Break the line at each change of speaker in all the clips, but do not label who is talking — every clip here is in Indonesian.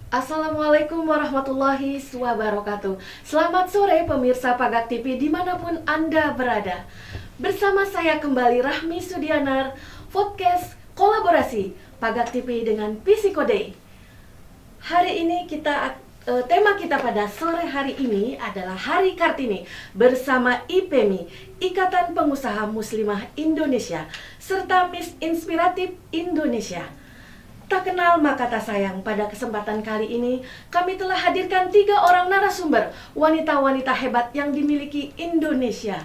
Assalamualaikum warahmatullahi wabarakatuh. Selamat sore pemirsa Pagak TV dimanapun Anda berada. Bersama saya kembali Rahmi Sudianar, podcast kolaborasi Pagak TV dengan Psikode. Hari ini tema kita pada sore hari ini adalah Hari Kartini bersama IPMI, Ikatan Pengusaha Muslimah Indonesia, serta Miss Inspiratif Indonesia. Tak kenal maka tak sayang, pada kesempatan kali ini kami telah hadirkan 3 orang narasumber wanita-wanita hebat yang dimiliki Indonesia.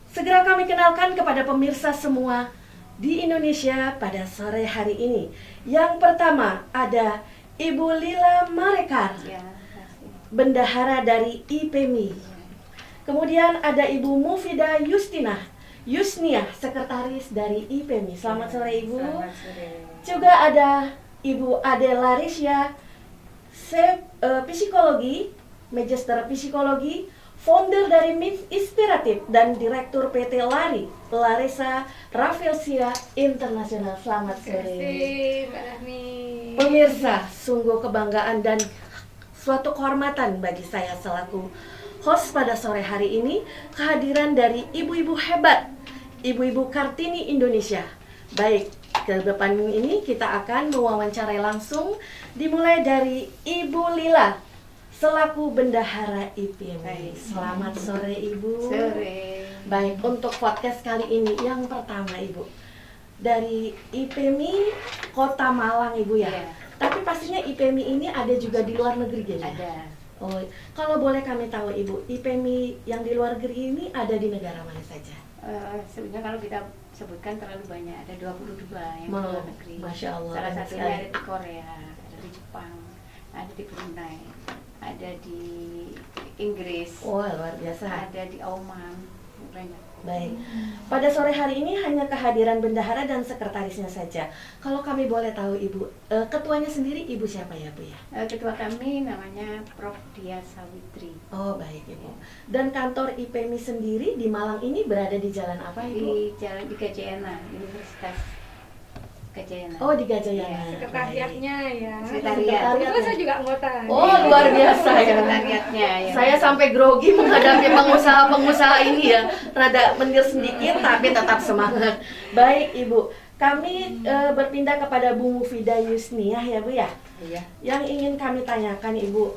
Segera kami kenalkan kepada pemirsa semua di Indonesia pada sore hari ini. Yang pertama ada Ibu Lila Marekar, bendahara dari IPMI. Kemudian ada Ibu Mufidah Yusniah, sekretaris dari IPMI. Selamat sore Ibu.
Selamat sore.
Juga ada Ibu Ade Larisya, psikologi, magister psikologi, founder dari Miss Inspiratif dan direktur PT Laresa Rafflesia Internasional. Selamat sore.
Terima kasih, Mbak Rahmi.
Pemirsa, sungguh kebanggaan dan suatu kehormatan bagi saya selaku host pada sore hari ini, kehadiran dari ibu-ibu hebat, ibu-ibu Kartini Indonesia. Baik, ke depan ini kita akan mewawancarai langsung, dimulai dari Ibu Lila selaku bendahara IPMI. Selamat sore Ibu.
Sore.
Baik, untuk podcast kali ini yang pertama Ibu dari IPMI Kota Malang Ibu ya.
Iya.
Tapi pastinya IPMI ini ada juga di luar negeri ya?
Ada.
Oh, kalau boleh kami tahu Ibu, IPMI yang di luar negeri ini ada di negara mana saja?
Sebenarnya kalau kita sebutkan terlalu banyak, ada 22 yang di luar negeri.
Masya Allah.
Salah
banyak
satunya
sekali.
ada di Korea, ada di Jepang, ada di Brunei, ada di Inggris,
Wah, luar biasa.
ada di Oman, banyak.
Baik, pada sore hari ini hanya kehadiran bendahara dan sekretarisnya saja. Kalau kami boleh tahu Ibu, ketuanya sendiri Ibu siapa ya Bu ya?
Ketua kami namanya Prof. Dia Sawitri.
Oh baik Ibu. Dan kantor IPMI sendiri di Malang ini berada di jalan apa Ibu?
Di Jalan di Gajayana, Universitas Gajayana.
Oh di Gajayana.
Iya,
Sekretariatnya ya.
Sekretariat.
Kebetulan saya juga anggota.
Oh luar biasa ya.
Sekretariatnya ya.
Saya sampai grogi menghadapi pengusaha-pengusaha ini ya. Rada mendir sedikit tapi tetap semangat. Baik Ibu, kami berpindah kepada Bu Mufidah Yusniah ya Bu ya.
Iya.
Yang ingin kami tanyakan Ibu,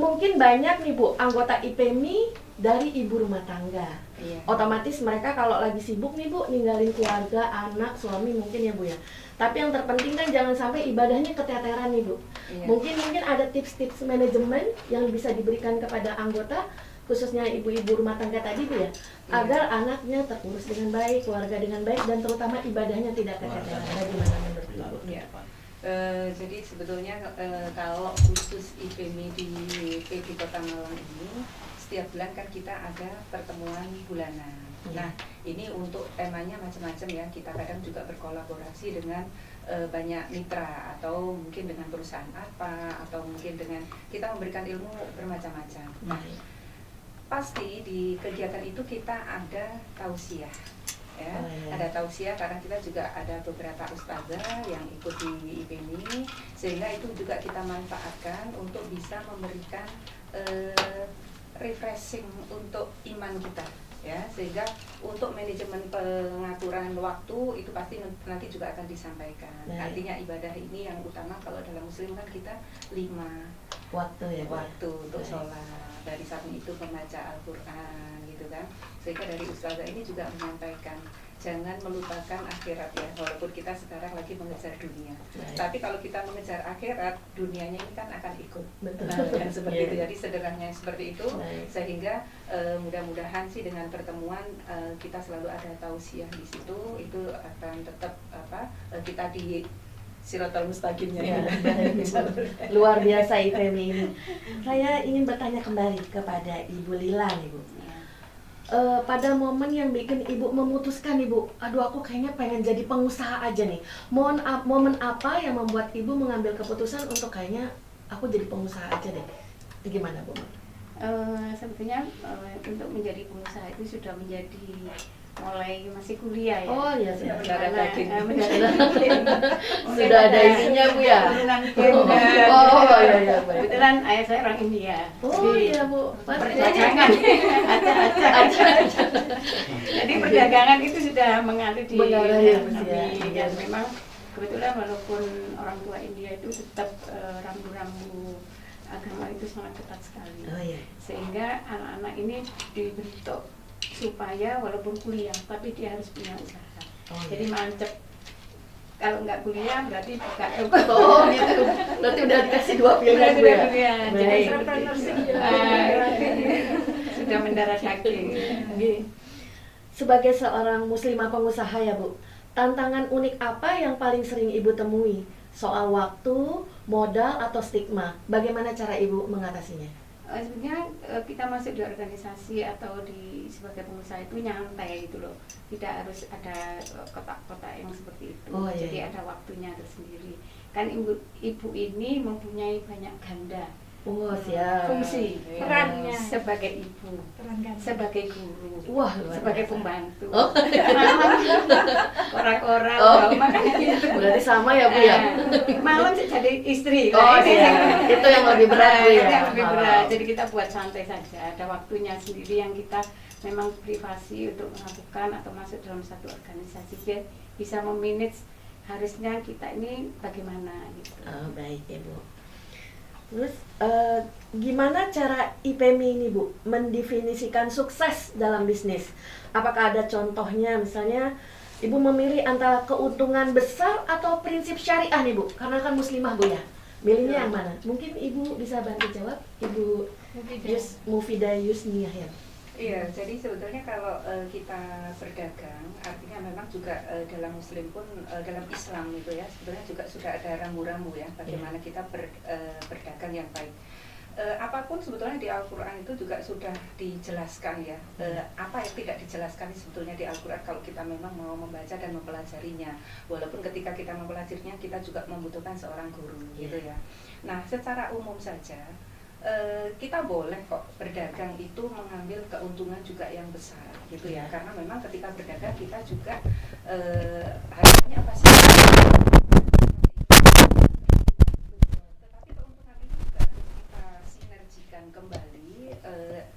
mungkin banyak nih Bu anggota IPMI dari ibu rumah tangga.
Iya.
Otomatis mereka kalau lagi sibuk nih Bu, ninggalin keluarga, anak, suami mungkin ya Bu ya. Tapi yang terpenting kan jangan sampai ibadahnya keteteran nih Bu.
Iya.
Mungkin ada tips-tips manajemen yang bisa diberikan kepada anggota, khususnya ibu-ibu rumah tangga tadi Bu ya, agar anaknya terurus dengan baik, keluarga dengan baik, dan terutama ibadahnya tidak keteteran. Bagaimana menurut Ibu?
Iya. Jadi sebetulnya kalau khusus IPMI di PD Kota Malang ini, setiap bulan kan kita ada pertemuan bulanan. Nah, ini untuk temanya macam-macam ya. Kita kadang juga berkolaborasi dengan banyak mitra, atau mungkin dengan perusahaan apa, atau mungkin dengan kita memberikan ilmu bermacam-macam. Nah, pasti di kegiatan itu kita ada tausiah. Ya, ada tausiah karena kita juga ada beberapa ustazah yang ikut di IPMI, sehingga itu juga kita manfaatkan untuk bisa memberikan refreshing untuk iman kita, ya, sehingga untuk manajemen pengaturan waktu itu pasti nanti juga akan disampaikan. Artinya ibadah ini yang utama kalau dalam Muslim kan kita 5
Waktu ya Bu?
waktu untuk sholat, dari saat itu membaca Al-Quran gitu kan, sehingga dari ustazah ini juga menyampaikan jangan melupakan akhirat ya, walaupun kita sekarang lagi mengejar dunia. Tapi kalau kita mengejar akhirat, dunianya ini kan akan ikut.
Betul.
Kan seperti itu. Jadi sederhananya seperti itu.
Baik.
Sehingga mudah-mudahan sih dengan pertemuan kita selalu ada tausiah di situ, itu akan tetap kita di Siratal Mustaqimnya.
Ya, luar biasa IPMI ini. Saya ingin bertanya kembali kepada Ibu Lila nih Bu. Pada momen yang bikin Ibu memutuskan Ibu, aduh aku kayaknya pengen jadi pengusaha aja nih. Momen apa yang membuat Ibu mengambil keputusan untuk kayaknya aku jadi pengusaha aja deh? Gimana Bu?
Sebetulnya untuk menjadi pengusaha itu sudah menjadi
mulai masih kuliah ya.
Oh iya,
Sudah
sudah.
mendarah daging.
Mendarah daging. Mungkin
Sudah ada isinya Bu ya.
keturunan
Oh
genda.
iya iya baik.
Kebetulan ayah saya orang India.
Oh iya Bu.
Perdagangan acak-acak. Jadi perdagangan itu sudah mengalir di
Mengalir ya,
kami.
ya.
Dan memang kebetulan walaupun orang tua India itu tetap rambu-rambu agama itu sangat ketat sekali.
Oh iya.
Sehingga anak-anak ini dibentuk supaya walaupun kuliah tapi dia harus punya usaha.
Oh, iya.
Jadi mancep. Kalau nggak kuliah berarti buka
Oh gitu. Berarti udah dikasih 2 pilihan Bu ya.
Jadi
Baik.
Entrepreneurship
sudah mendarah daging.
Oke. Sebagai seorang muslimah pengusaha ya Bu, tantangan unik apa yang paling sering Ibu temui? Soal waktu, modal, atau stigma? Bagaimana cara Ibu mengatasinya?
Sebenarnya kita masuk di organisasi atau di sebagai pengusaha itu nyantai gitu loh, tidak harus ada kotak-kotak yang seperti itu.
Oh, iya,
Jadi
iya.
ada waktunya tersendiri. Kan ibu ini mempunyai banyak ganda
Oh siap.
fungsi,
Perannya.
sebagai ibu,
Peran ganda.
sebagai guru,
Wah, luar
sebagai
biasa.
pembantu,
Oh.
orang-orang,
Oh.
makanya gitu.
Berarti sama ya Bu ya?
Malam jadi istri.
Oh
Nah, ini
iya. Itu yang lebih berat Bu ya?
Itu yang lebih berat.
Oh.
Jadi kita buat santai saja. Ada waktunya sendiri yang kita memang privasi untuk melakukan atau masuk dalam satu organisasi biar bisa memanage harusnya kita ini bagaimana gitu.
Oh, baik ya Bu. Terus gimana cara IPMI ini Bu mendefinisikan sukses dalam bisnis? Apakah ada contohnya, misalnya Ibu memilih antara keuntungan besar atau prinsip syariah nih Bu? Karena kan muslimah Bu ya. Milihnya yang mana? Mungkin Ibu bisa bantu jawab, Ibu Mufidah Yusniyah ya.
Iya, jadi sebetulnya kalau kita berdagang, artinya memang juga dalam Muslim pun, dalam Islam itu ya, sebetulnya juga sudah ada rambu-rambu ya, bagaimana kita berdagang yang baik. Apapun sebetulnya di Al-Quran itu juga sudah dijelaskan ya. Apa yang tidak dijelaskan sebetulnya di Al-Quran kalau kita memang mau membaca dan mempelajarinya. Walaupun ketika kita mempelajarinya kita juga membutuhkan seorang guru gitu ya. Nah, secara umum saja kita boleh kok berdagang itu mengambil keuntungan juga yang besar gitu ya, karena memang ketika berdagang kita juga harusnya apa sih, tetapi keuntungan ini juga harus kita sinergikan kembali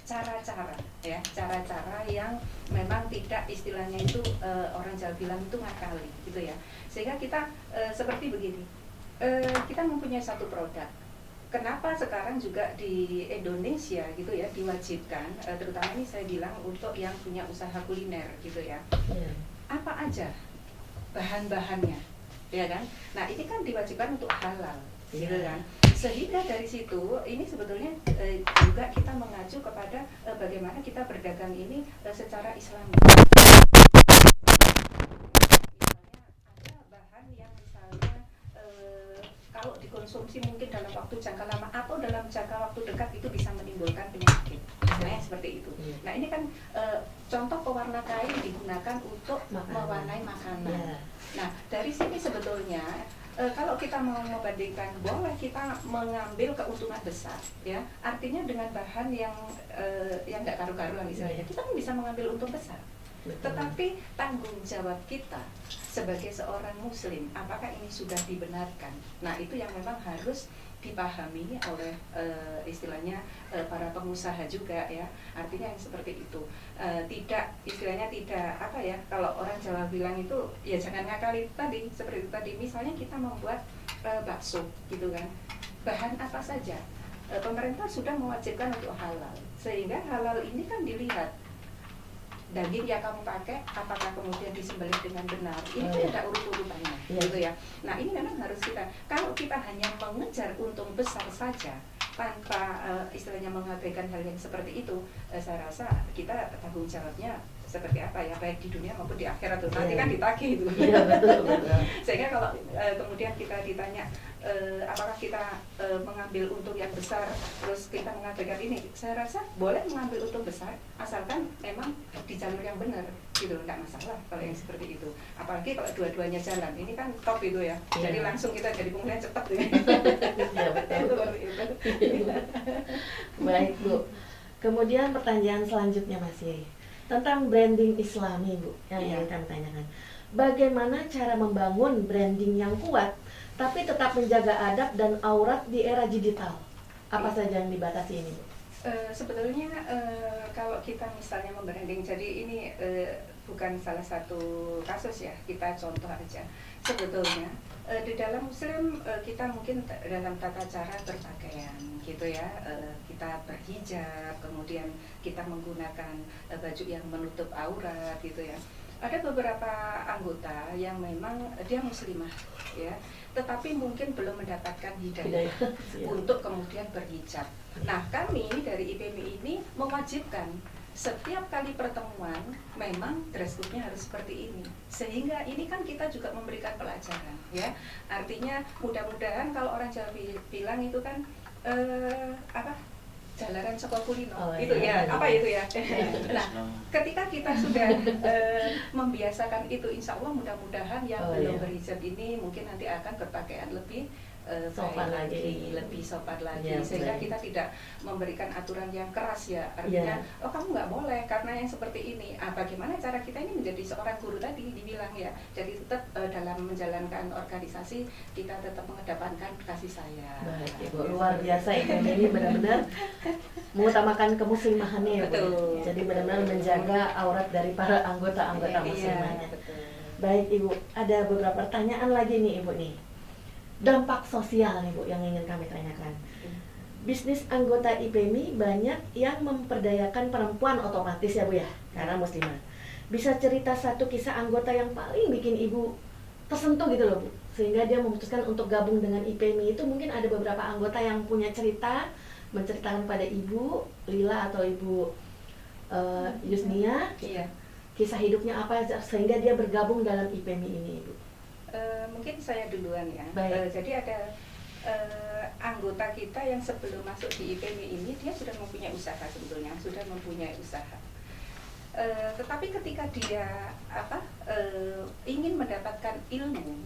cara-cara ya, cara-cara yang memang tidak istilahnya itu orang Jawa bilang itu ngakali gitu ya, sehingga kita seperti begini, kita mempunyai satu produk. Kenapa sekarang juga di Indonesia gitu ya diwajibkan, terutama ini saya bilang untuk yang punya usaha kuliner gitu ya, apa aja bahan-bahannya, ya kan? Nah ini kan diwajibkan untuk halal, gitu kan? Sehingga dari situ ini sebetulnya juga kita mengacu kepada bagaimana kita berdagang ini secara Islami. Misalnya ada bahan yang misalnya kalau dikonsumsi mungkin dalam waktu jangka lama atau dalam jangka waktu dekat itu bisa menimbulkan penyakit, misalnya seperti itu. Nah ini kan contoh pewarna kain digunakan untuk mewarnai makanan. Nah dari sini sebetulnya kalau kita mau membandingkan, boleh kita mengambil keuntungan besar, ya artinya dengan bahan yang nggak karu-karuan misalnya, kita kan bisa mengambil untung besar. Tetapi tanggung jawab kita sebagai seorang muslim, apakah ini sudah dibenarkan? Nah itu yang memang harus dipahami oleh istilahnya para pengusaha juga ya, artinya yang seperti itu, tidak istilahnya tidak apa ya, kalau orang Jawa bilang itu ya jangan ngakali tadi, seperti itu tadi, misalnya kita membuat bakso gitu kan, bahan apa saja, pemerintah sudah mewajibkan untuk halal, sehingga halal ini kan dilihat daging yang kamu pakai apakah kemudian disembelih dengan benar, ini kan ada urut-urutannya gitu ya. Nah ini memang harus kita, kalau kita hanya mengejar untung besar saja tanpa istilahnya mengabaikan hal yang seperti itu, saya rasa kita tanggung jawabnya seperti apa ya, baik di dunia maupun di akhirat tuh nanti kan ditagih itu. Sehingga kalau kemudian kita ditanya apakah kita mengambil untung yang besar terus kita mengabaikan ini, saya rasa boleh mengambil untung besar asalkan memang di jalur yang benar gitu, nggak masalah kalau yang seperti itu, apalagi kalau dua-duanya jalan, ini kan top itu ya, jadi langsung kita jadi pengusaha cepat tuh ya.
Ya betul. Baik Bu, kemudian pertanyaan selanjutnya masih, tentang branding Islami, Bu, yang
Iya.
ingin kami tanyakan. Bagaimana cara membangun branding yang kuat, tapi tetap menjaga adab dan aurat di era digital? Apa saja yang dibatasi ini, Bu?
Sebetulnya kalau kita misalnya membranding, jadi ini bukan salah satu kasus ya, kita contoh aja. Sebetulnya di dalam Muslim kita mungkin dalam tata cara berpakaian gitu ya, kita berhijab, kemudian kita menggunakan baju yang menutup aurat gitu ya. Ada beberapa anggota yang memang dia muslimah ya, tetapi mungkin belum mendapatkan hidayah untuk kemudian berhijab. Nah, kami dari IPMI ini mewajibkan setiap kali pertemuan memang dress code-nya harus seperti ini. Sehingga ini kan kita juga memberikan pelajaran ya. Artinya mudah-mudahan kalau orang Jawa bilang itu kan apa? Jalaran saka kulino. Itu ya, apa itu ya? Nah, ketika kita sudah membiasakan itu, insya Allah mudah-mudahan yang belum berhijab ini mungkin nanti akan berpakaian lebih
sopan lagi,
lebih sopan lagi, sehingga kita tidak memberikan aturan yang keras ya, artinya oh kamu nggak boleh karena yang seperti ini. Bagaimana cara kita ini menjadi seorang guru tadi dibilang ya, jadi tetap dalam menjalankan organisasi kita tetap mengedepankan kasih sayang.
Baik, Ibu, luar biasa ini benar-benar mengutamakan kemuslimahannya ya, Bu. Jadi benar-benar menjaga aurat dari para anggota-anggota muslimahnya. Baik, Ibu, ada beberapa pertanyaan lagi nih, Ibu nih. Dampak sosial nih, Bu, yang ingin kami tanyakan. Bisnis anggota IPMI banyak yang memperdayakan perempuan otomatis ya, Bu ya, karena muslimah. Bisa cerita satu kisah anggota yang paling bikin Ibu tersentuh gitu loh, Bu, sehingga dia memutuskan untuk gabung dengan IPMI. Itu mungkin ada beberapa anggota yang punya cerita, menceritakan pada Ibu Lila atau Ibu Yusnia, kisah hidupnya apa sehingga dia bergabung dalam IPMI ini, Ibu.
Mungkin saya duluan ya. Jadi ada anggota kita yang sebelum masuk di IPMI ini dia sudah mempunyai usaha, sebetulnya sudah mempunyai usaha. Tetapi ketika dia ingin mendapatkan ilmu,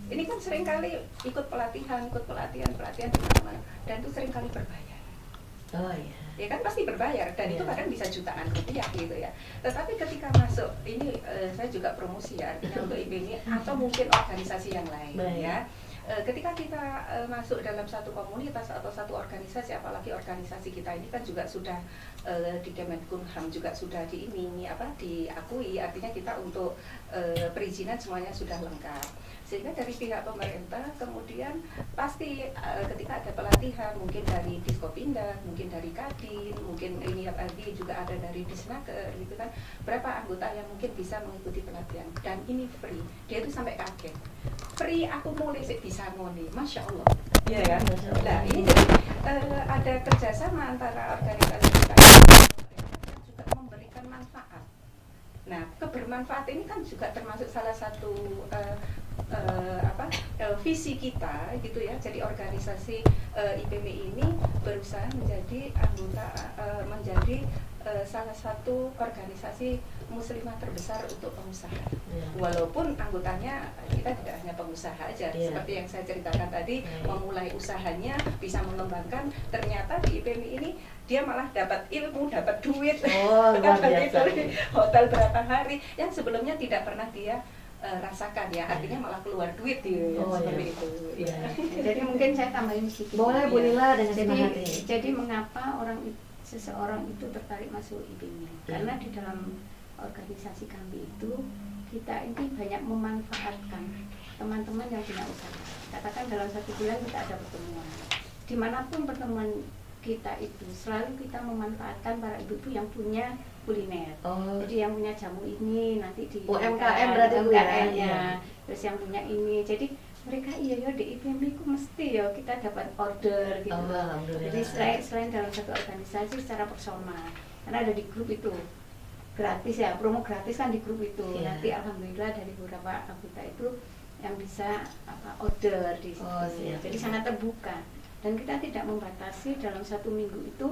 ini kan seringkali ikut pelatihan di mana-mana, dan itu seringkali berbayar.
Oh iya.
Ya kan pasti berbayar, dan itu kadang bisa jutaan rupiah gitu ya. Tetapi ketika masuk ini saya juga promosi ya, artinya untuk IPMI atau mungkin organisasi yang lain ya. Ketika kita masuk dalam satu komunitas atau satu organisasi, apalagi organisasi kita ini kan juga sudah di Kemenkumham juga sudah diakui, artinya kita untuk perizinan semuanya sudah lengkap. Sehingga dari pihak pemerintah kemudian pasti ketika ada pelatihan, mungkin dari Diskopindah, mungkin dari Kadin, mungkin ini lagi juga ada dari Disnaker gitu kan, berapa anggota yang mungkin bisa mengikuti pelatihan, dan ini free. Dia itu sampai kaget, free aku mulai bisa ngoni, Masya Allah. Iya kan? Nah ini jadi ada kerjasama antara organisasi kita yang juga memberikan manfaat. Nah, kebermanfaat ini kan juga termasuk salah satu visi kita gitu ya. Jadi organisasi IPMI ini berusaha menjadi anggota menjadi salah satu organisasi muslimah terbesar untuk pengusaha. Walaupun anggotanya kita tidak hanya pengusaha aja, seperti yang saya ceritakan tadi, memulai usahanya bisa mengembangkan, ternyata di IPMI ini dia malah dapat ilmu, dapat duit, hotel berapa hari yang sebelumnya tidak pernah dia rasakan ya, artinya malah keluar duit seperti itu.
Jadi mungkin saya tambahin sedikit.
Boleh, Bu Lila, dengan semangat ini.
Jadi mengapa seseorang itu tertarik masuk IPMI? Karena di dalam organisasi kami itu kita ini banyak memanfaatkan teman-teman yang punya usaha. Katakan dalam 1 bulan kita ada pertemuan. Dimanapun pertemuan kita itu selalu kita memanfaatkan para ibu-ibu yang punya kuliner. Jadi yang punya jamu ini nanti di
UMKM berarti
UMKM ya. Terus yang punya ini. Jadi mereka di IPMI ku mesti kita dapat order gitu. Jadi selain dalam satu organisasi secara personal, karena ada di grup itu gratis ya, promo gratis kan di grup itu. Nanti alhamdulillah dari beberapa anggota itu yang bisa order di situ. Jadi sangat terbuka, dan kita tidak membatasi dalam 1 minggu itu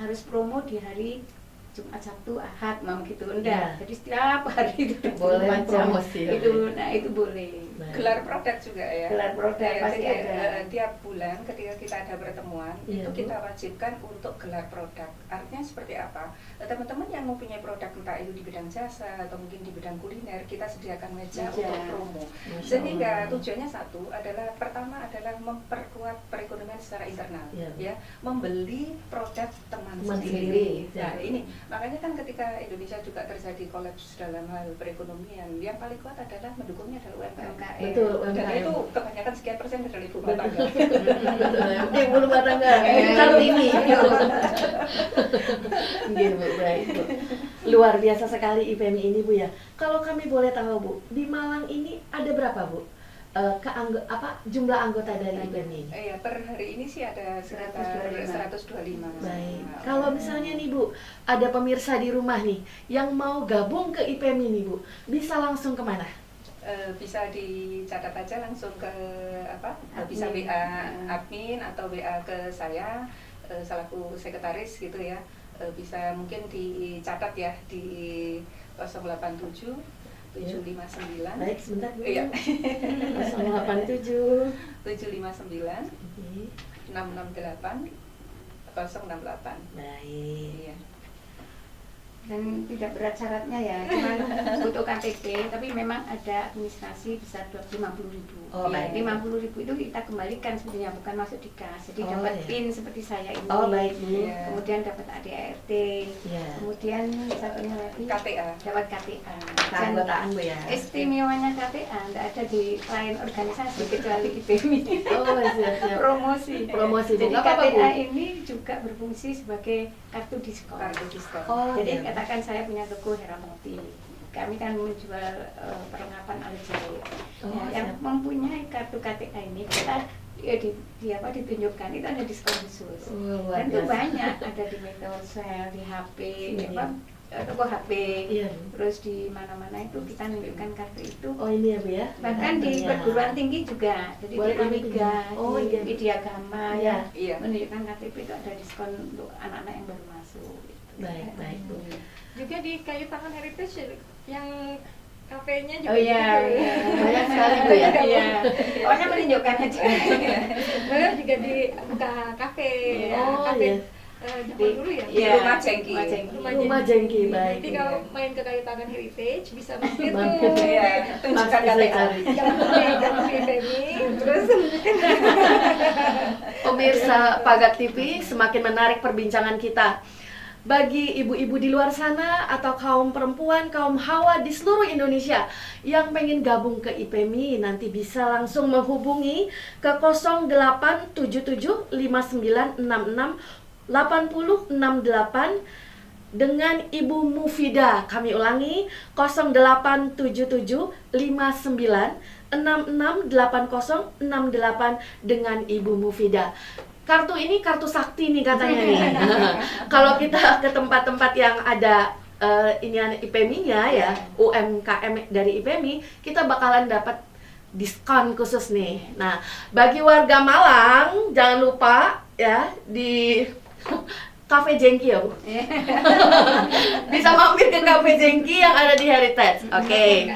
harus promo di hari Jumat, Sabtu, Ahad, gitu. Enggak. Jadi setiap hari itu
boleh promosi.
Itu boleh.
Baik.
gelar produk juga ya.
Gelar produk
Ya,
pasti
jadi
ada.
tiap bulan ketika kita ada pertemuan
Iya,
itu
Bu.
kita wajibkan untuk gelar produk. Artinya seperti apa? Teman-teman yang mempunyai produk entah itu di bidang jasa atau mungkin di bidang kuliner, kita sediakan meja
Meja.
untuk promo.
Masya
Sehingga
Allah.
tujuannya satu adalah pertama adalah memperkuat perekonomian secara internal,
Iya, Bu.
ya, membeli produk teman
Teman
sendiri.
sendiri,
Nah,
ya.
ini makanya kan ketika Indonesia juga terjadi kolaps dalam hal perekonomian, yang paling kuat adalah mendukungnya adalah UMKM.
Betul,
Dan
UMKM.
itu kebanyakan sekian persen adalah ibu rumah tangga.
Ibu rumah tangga, Kartini. Nggih, Bu, baik, Bu. Luar biasa sekali IPMI ini, Bu ya. Kalau kami boleh tahu, Bu, di Malang ini ada berapa, Bu? Jumlah anggota dari IPMI ini?
Ya, per hari ini sih ada sekitar 125.
Baik. Kalau misalnya nih, Bu, ada pemirsa di rumah nih yang mau gabung ke IPMI nih, Bu, bisa langsung kemana?
Bisa dicatat aja langsung ke
Admin.
bisa WA admin atau WA ke saya selaku sekretaris gitu ya. Bisa mungkin dicatat ya di 087 759
Baik, sebentar, Bu.
Iya.
087
759
Oke.
668 068.
Baik.
Iya.
Dan tidak berat syaratnya ya, cuma butuh KTP, tapi memang ada administrasi besar 50.000.
Oh,
Ya,
baik.
50.000 itu kita kembalikan sebenarnya, bukan masuk di kas. Jadi
Oh,
dapat
iya.
PIN seperti saya ini.
Oh, baik, Bu.
Iya.
Kemudian dapat ADART.
Iya.
Kemudian satunya lagi
KTA.
dapat KTA. Dan
Keanggotaan, Bu ya.
istimewanya KTA nggak ada di lain organisasi kecuali di BEMI.
Oh, siap.
Promosi.
Promosi, Bu.
Jadi
Nggak apa-apa,
KTA
Bu.
ini juga berfungsi sebagai kartu diskon.
Kartu diskon.
Oh,
Jadi
iya.
katakan saya punya toko Heramoti, kami kan menjual perlengkapan alat jahit.
Oh,
Ya, yang
siap.
mempunyai kartu KTA ini kita ditunjukkan itu ada diskon khusus.
Oh, luar
Dan itu
biasa.
banyak, ada di Metersel, di HP,
Iya.
toko HP,
Iya.
terus di mana-mana itu kita menunjukkan kartu itu.
Oh, ini ya, Bu ya.
Bahkan di
Iya.
perguruan tinggi juga, jadi
Boleh
di
kami
Amiga,
Oh,
di
iya.
Widya Gama,
Iya.
ya,
Iya.
menunjukkan KTP itu ada diskon untuk anak-anak yang baru masuk. Gitu.
Baik, baik, Bu.
Juga di Kayu Tangan Heritage yang kafenya juga
Oh iya,
gitu.
iya.
Banyak sekali, Bu ya.
Iya. Pokoknya menunjukkan aja.
Bahkan juga di buka kafe,
Iya.
Oh,
kafe
iya.
zaman dulu ya.
Iya. Rumah Jengki.
Rumah Jengki, baik.
Nanti kalau main ke Kayu Tangan Heritage bisa mampir
Mampir.
tuh.
Iya, tunjukkan
Pasti saya
KTA.
cari.
Jangan beli baby, terus
Pemirsa Pagat TV, semakin menarik perbincangan kita. Bagi ibu-ibu di luar sana atau kaum perempuan, kaum hawa di seluruh Indonesia yang pengen gabung ke IPMI, nanti bisa langsung menghubungi ke 087759668068 dengan Ibu Mufida. Kami ulangi, 087759668068 dengan Ibu Mufida. Kartu ini kartu sakti nih katanya nih. Kalau kita ke tempat-tempat yang ada ini IPMI-nya ya, UMKM dari IPMI, kita bakalan dapat diskon khusus nih. Nah, bagi warga Malang jangan lupa ya di Cafe Jengki ya, Bu. Bisa mampir ke Cafe Jengki yang ada di Heritage. Oke.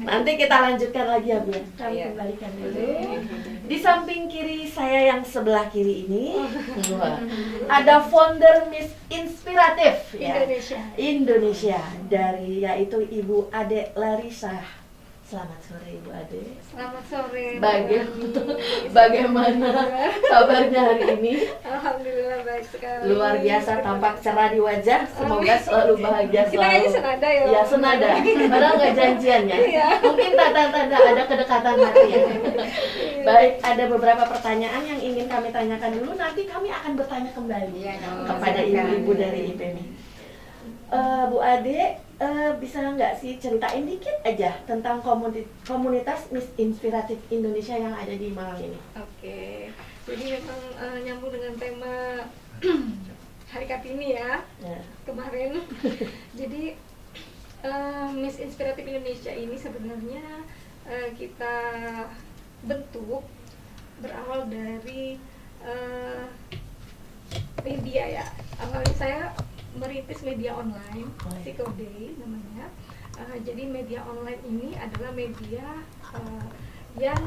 Nanti kita lanjutkan lagi ya, Bu. Kami
Iya.
kembalikan dulu. Di samping kiri saya yang sebelah kiri ini ada founder Miss Inspiratif ya,
Indonesia.
Indonesia dari yaitu Ibu Ade Larissa. Selamat sore Ibu Ade.
Selamat sore.
Bagaimana kabarnya hari ini?
Alhamdulillah baik sekali.
Luar biasa, tampak cerah di wajah. Semoga selalu bahagia
Kita
selalu.
kayaknya senada ya.
Ya senada. Padahal nggak janjian ya.
Iya.
Mungkin tanda-tanda ada kedekatan hati ya. Baik, ada beberapa pertanyaan yang ingin kami tanyakan dulu. Nanti kami akan bertanya kembali
Iya,
kepada
silakan.
ibu-ibu dari IPMI. Bu Ade, bisa nggak sih ceritain dikit aja tentang komunitas Miss Inspiratif Indonesia yang ada di Malang ini?
Oke. Jadi memang nyambung dengan tema Hari Kartini ya.
Ya.
Kemarin. Jadi Miss Inspiratif Indonesia ini sebenarnya kita bentuk berawal dari media ya. Awalnya saya merintis media online,
Oh, iya.
Psychoday namanya. Jadi media online ini adalah media yang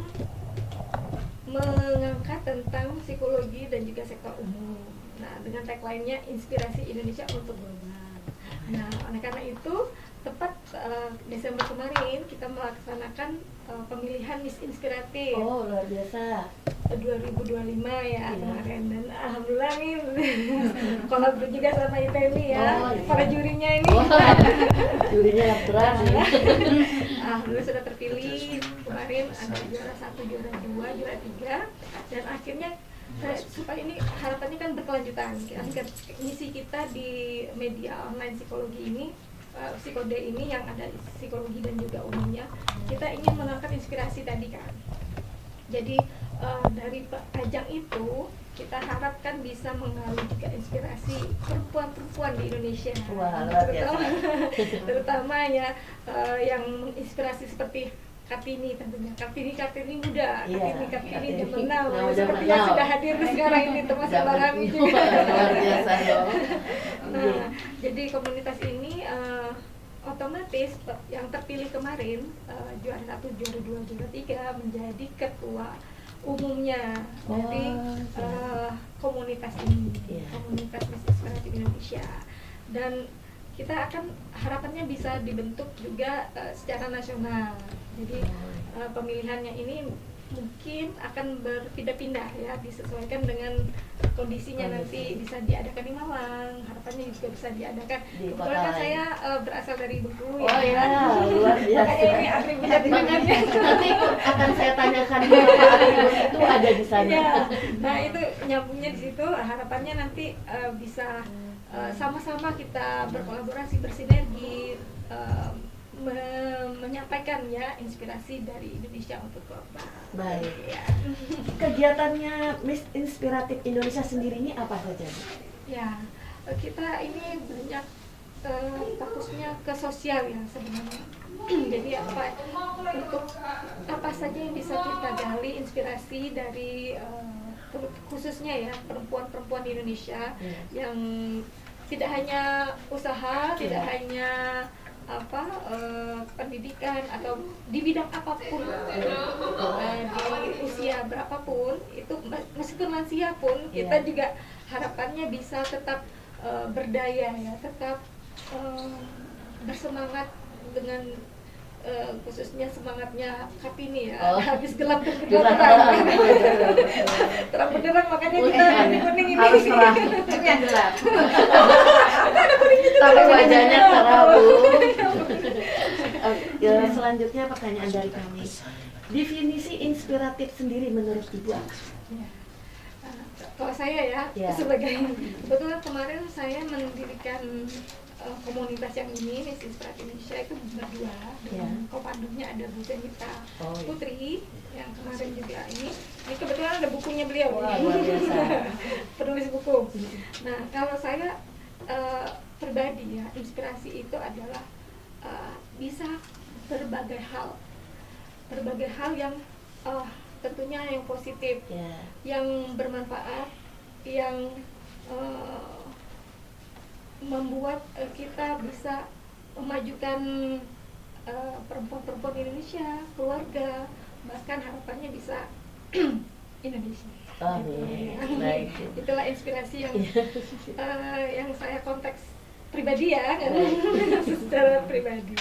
mengangkat tentang psikologi dan juga sektor umum. Nah, dengan tagline-nya inspirasi Indonesia untuk global. Nah, oleh karena itu tepat Desember kemarin kita melaksanakan pemilihan Miss Inspiratif
Oh, luar biasa.
2025 ya
Iya.
kemarin, dan alhamdulillah nih kolab juga sama IPMI ya,
Oh, iya.
para jurinya ini.
Wah, jurinya yang berat nih.
Alhamdulillah sudah terpilih. Kemarin ada juara 1, juara 2, juara 3, dan akhirnya supaya ini harapannya kan berkelanjutan. Misi kita di media online psikologi ini, psikode ini yang ada psikologi dan juga umumnya, kita ingin mengangkat inspirasi tadi kan. Jadi dari ajang itu kita harapkan bisa menggali juga inspirasi perempuan-perempuan di Indonesia.
Wah, luar biasa.
Terutama ya yang menginspirasi seperti Kartini tentunya, Kartini muda,
Iya,
Kartini
Kartini.
zaman now,
Nah,
seperti
zaman
yang
now.
sudah hadir sekarang ini, termasuk
Zaman
Barami
now.
juga.
Luar biasa dong.
Nah, jadi komunitas ini otomatis yang terpilih kemarin juara 1, juara 2, juara 3 menjadi ketua umumnya dari komunitas ini,
Iya.
komunitas Miss Inspiratif Indonesia. Dan kita akan harapannya bisa dibentuk juga secara nasional. Jadi pemilihannya ini mungkin akan berpindah-pindah ya, disesuaikan dengan kondisinya. Nanti bisa diadakan di Malang, harapannya juga bisa diadakan
Di
kebetulan
kota
kan
lain.
saya berasal dari Bengkulu
Oh ya, luar biasa.
makanya ini atribut dengannya.
Nanti akan saya tanyakan berapa atribut itu ada di sana.
Ya, nah itu nyambungnya di situ. Harapannya nanti bisa sama-sama kita berkolaborasi, bersinergi, menyampaikan ya inspirasi dari Indonesia untuk global.
Baik.
Ya.
Kegiatannya Miss Inspiratif Indonesia sendiri ini apa saja?
Ya, kita ini banyak fokusnya ke sosial ya sebenarnya. Jadi untuk apa saja yang bisa kita gali inspirasi dari khususnya ya perempuan-perempuan di Indonesia yang tidak hanya usaha, tidak hanya pendidikan atau di bidang apapun, di usia berapapun itu, meskipun lansia pun kita juga harapannya bisa tetap berdaya ya, tetap bersemangat dengan khususnya semangatnya Kartini ya. Habis gelap terang terang benderang, makanya kita di kuning ini
harus terang yang gelap. Tapi wajahnya cerah, Bu. Selanjutnya pertanyaan dari kami. Definisi inspiratif sendiri menurut Ibu apa?
Kalau saya ya, sebagai kebetulan kemarin saya mendirikan komunitas yang ini, Miss Inspiratif Indonesia, itu berdua dengan co-foundernya ada Bu Zenita Putri yang kemarin juga ini kebetulan ada bukunya beliau.
Wah, luar biasa.
Penulis buku. Nah, kalau saya pribadi ya, inspirasi itu adalah bisa berbagai hal yang tentunya yang positif, yang bermanfaat, yang membuat kita bisa memajukan perempuan-perempuan Indonesia, keluarga, bahkan harapannya bisa Indonesia.
Amin. Baik.
Itulah inspirasi yang saya konteks pribadi ya, kan? Secara pribadi.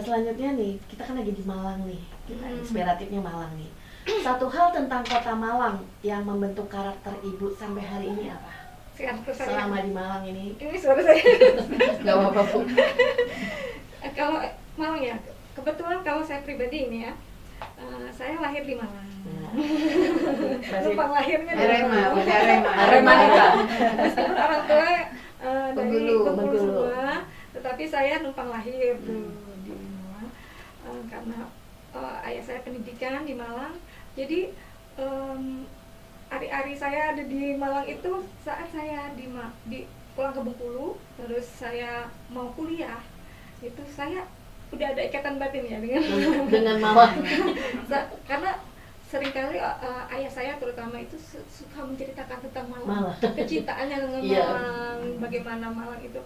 Selanjutnya nih, kita kan lagi di Malang nih, kita inspiratifnya Malang nih. Satu hal tentang kota Malang yang membentuk karakter Ibu sampai hari ini apa? Selama di Malang ini.
Ini suara saya.
Gak apa-apa, Bu.
Kalau Malang ya, kebetulan kalau saya pribadi ini ya, saya lahir di Malang. Numpang lahirnya di Malang.
Arema.
Meskipun orang tua dari Bengkulu
Bengkulu.
semua, tetapi saya numpang lahir tuh di Malang karena ayah saya pendidikan di Malang. Jadi hari-hari saya ada di Malang itu saat saya pulang ke Bengkulu, terus saya mau kuliah, itu saya udah ada ikatan batin ya dengan
Malang.
Karena seringkali ayah saya terutama itu suka menceritakan tentang Malang. Kecintaannya dengan Malang, bagaimana Malang itu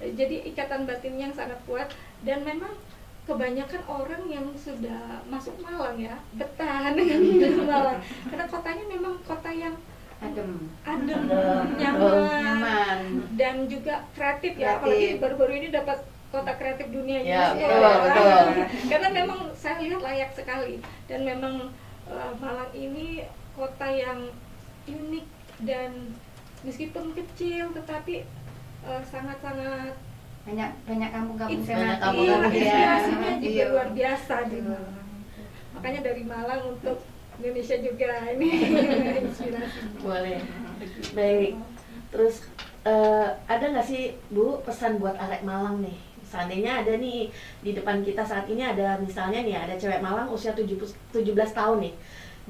jadi ikatan batin yang sangat kuat. Dan memang kebanyakan orang yang sudah masuk Malang ya betah dengan Malang, karena kotanya memang kota yang
Adem.
nyaman, dan juga kreatif ya. Apalagi baru-baru ini dapat kota kreatif dunia
Ya,
UNESCO.
betul.
Karena memang saya lihat layak sekali, dan memang Malang ini kota yang unik, dan meskipun kecil tetapi sangat-sangat
Banyak kampung-kampung
Banyak
tematik.
kampung-kampung,
Iya.
inspirasinya juga
Iya.
luar biasa di Malang. Makanya dari Malang untuk Indonesia juga ini inspirasi.
Boleh. Baik. Terus ada nggak sih Bu pesan buat arek Malang nih? Seandainya ada nih di depan kita saat ini, ada misalnya nih ada cewek Malang usia 17 tahun nih.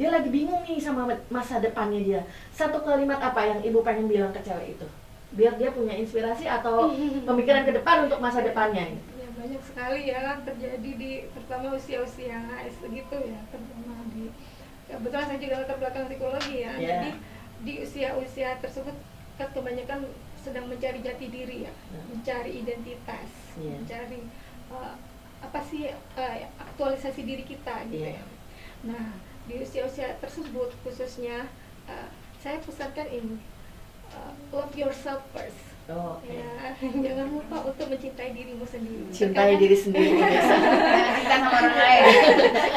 Dia lagi bingung nih sama masa depannya dia. Satu kalimat apa yang Ibu pengen bilang ke cewek itu? Biar dia punya inspirasi atau pemikiran ke depan untuk masa depannya.
Ya, banyak sekali ya terjadi terutama usia-usia segitu ya, terutama kebetulan saya juga latar belakang psikologi ya.
Yeah.
Jadi di usia-usia tersebut kan kebanyakan sedang mencari jati diri ya, mencari identitas,
Yeah.
mencari apa sih aktualisasi diri kita gitu
Yeah.
ya. Nah, di usia-usia tersebut khususnya saya pesankan ini, love yourself first.
Oh, oke.
Ya, jangan lupa untuk mencintai dirimu sendiri.
Cintai diri sendiri biasa.
Kita sama orang lain.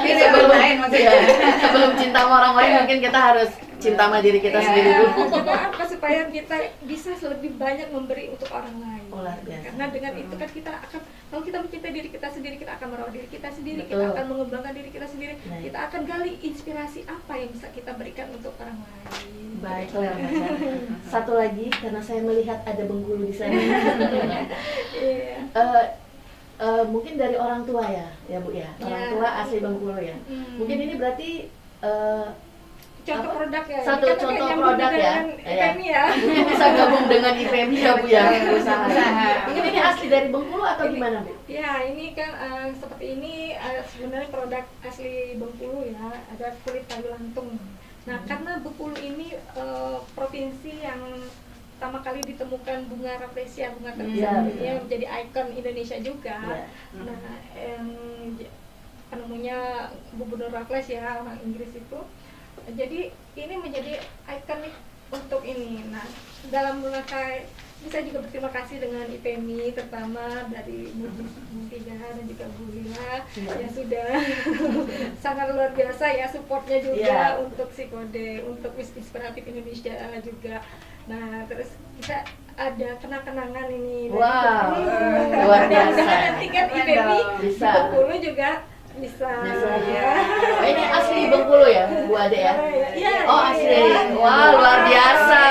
Kita
Sebelum
orang lain maksudnya.
sebelum cinta sama orang lain mungkin kita harus cinta sama diri kita
Iya.
sendiri dulu.
Juga apa supaya kita bisa lebih banyak memberi untuk orang lain.
Oh, luar biasa.
Karena dengan itu kan kita akan, kalau kita mencintai diri kita sendiri, kita akan merawat diri kita sendiri,
Betul.
kita akan mengembangkan diri kita sendiri,
Nah.
kita akan gali inspirasi apa yang bisa kita berikan untuk orang lain.
Baiklah, Masya. Satu lagi karena saya melihat ada Bengkulu di sana.
Iya.
Mungkin dari orang tua ya Bu ya. Orang
Ya.
tua asli Bengkulu ya.
Hmm.
Mungkin ini berarti
Contoh
apa?
produk ya.
Satu
Kita kan
contoh
nyambung
produk ya.
dengan
Iya.
IPMI ya.
mungkin bisa gabung dengan IPMI ya Bu ya. Usaha.
Usaha.
Mungkin ini asli dari Bengkulu atau gimana Bu?
Ya, ini kan seperti ini sebenarnya produk asli Bengkulu ya, ada kulit kayu lantung. Nah, karena Bengkulu ini provinsi yang pertama kali ditemukan bunga rafflesia, bunga terbesar
Iya,
ini
betul.
yang menjadi ikon Indonesia juga.
Iya.
Nah, penemunya Gubernur Raffles ya, orang Inggris itu. Jadi ini menjadi ikonik untuk ini. Nah, dalam rangka ini saya juga berterima kasih dengan IPMI, terutama dari Bu Tiga dan juga Bu Lila yang sudah sangat luar biasa ya supportnya juga untuk Psikode, untuk Inspiratif Indonesia juga. Nah, terus kita ada kenang-kenangan ini.
Wow, luar biasa.
Nanti kan IPMI
Bisa.
di Bengkulu juga bisa.
Ya. Oh, ini asli Bengkulu ya, Bu Ade ya?
Iya.
Oh, asli. Wah, luar biasa.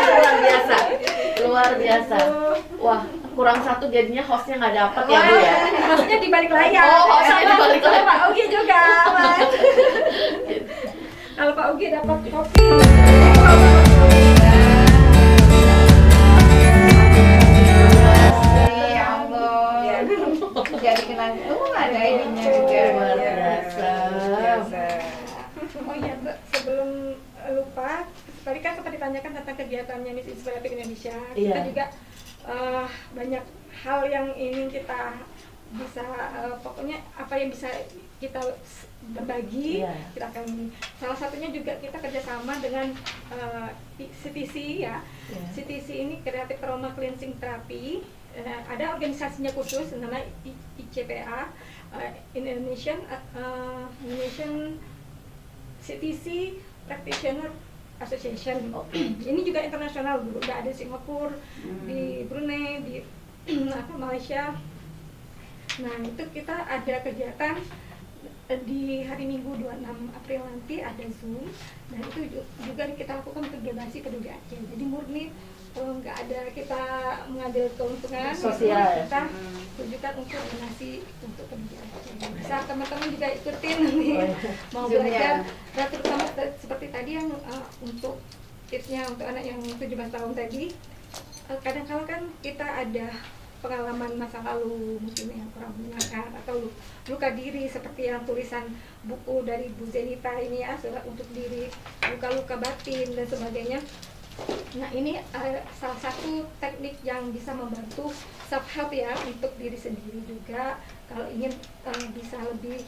Luar biasa. Luar biasa. Wah, kurang satu jadinya hostnya nggak dapat ya Bu ya?
Maksudnya di balik layar.
Oh, hostnya di balik layar.
Pak Ugi juga, Mas. Kalau Pak Ugi dapat kopi.
Ya Allah. Jadi kenal ada ininya juga.
Luar
Ya.
biasa.
Biasa.
Oh iya, Mbak, sebelum lupa, tadi kan sempat ditanyakan tentang kegiatannya Miss Inspiratif Indonesia. Kita
Iya.
juga banyak hal yang ingin kita bisa, pokoknya apa yang bisa kita berbagi,
Iya.
kita akan, salah satunya juga kita kerjasama dengan CTC ya.
Iya.
CTC ini Creative Trauma Cleansing Therapy. Ada organisasinya khusus, namanya ICPA, Indonesian CTC Practitioner Association.
Oke.
Ini juga internasional dulu, udah ada di Singapura, di Brunei, di Malaysia. Nah, itu kita ada kegiatan di hari Minggu 26 April nanti ada Zoom, dan itu juga kita lakukan untuk donasi peduli Aceh. Jadi murni nggak ada kita mengambil keuntungan,
Sosial.
kita tujukan untuk donasi untuk peduli Aceh. Bisa teman-teman juga ikutin nanti mau
Zoom-nya.
belajar. Dan terutama seperti tadi yang untuk tipsnya untuk anak yang 17 tahun tadi, kadang-kala kan kita ada pengalaman masa lalu mungkin yang kurang menyenangkan atau luka diri seperti yang tulisan buku dari Bu Zenita ini ya, surat untuk diri, luka-luka batin dan sebagainya. Nah ini salah satu teknik yang bisa membantu self help ya untuk diri sendiri juga kalau ingin bisa lebih